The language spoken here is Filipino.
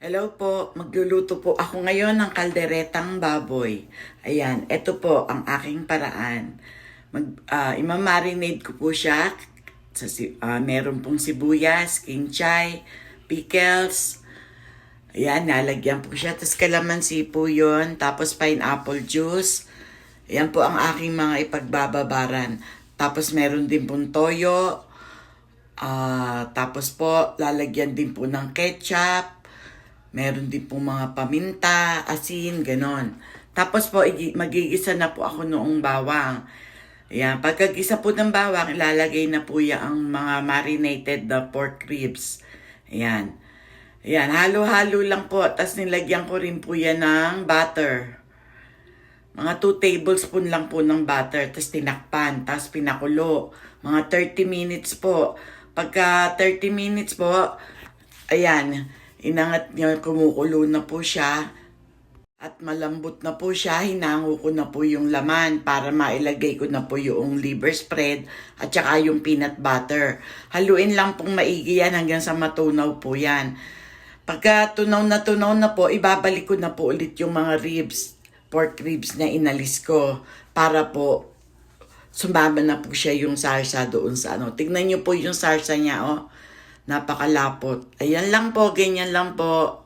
Hello po, magluluto po ako ngayon ng kalderetang baboy. Ayan, ito po ang aking paraan. Imamarinate ko po siya. Meron pong sibuyas, kinchay, pickles. Ayan, nalagyan po siya. Tapos kalamansi po yun. Tapos pineapple juice. Ayan po ang aking mga ipagbababaran. Tapos meron din pong toyo. Tapos po, lalagyan din po ng ketchup. Meron din po mga paminta, asin, ganon. Tapos po, magigisa na po ako noong bawang. Ayan, pagkagisa po ng bawang, ilalagay na po yan ang mga marinated na pork ribs. Ayan. Ayan, halo-halo lang po. Tapos nilagyan ko rin po yan ng butter. Mga 2 tablespoon lang po ng butter. Tapos tinakpan. Tapos pinakulo. Mga 30 minutes po. Pagka 30 minutes po, ayan, inangat niya, kumukulo na po siya. At malambot na po siya, hinango ko na po yung laman para mailagay ko na po yung liver spread at saka yung peanut butter. Haluin lang pong maigi yan hanggang sa matunaw po yan. Pagka tunaw na po, ibabalik ko na po ulit yung mga pork ribs na inalis ko para po sumama na po siya yung sarsa doon sa ano. Tignan niyo po yung sarsa niya, oh. Napakalapot. Ayan lang po, ganyan lang po.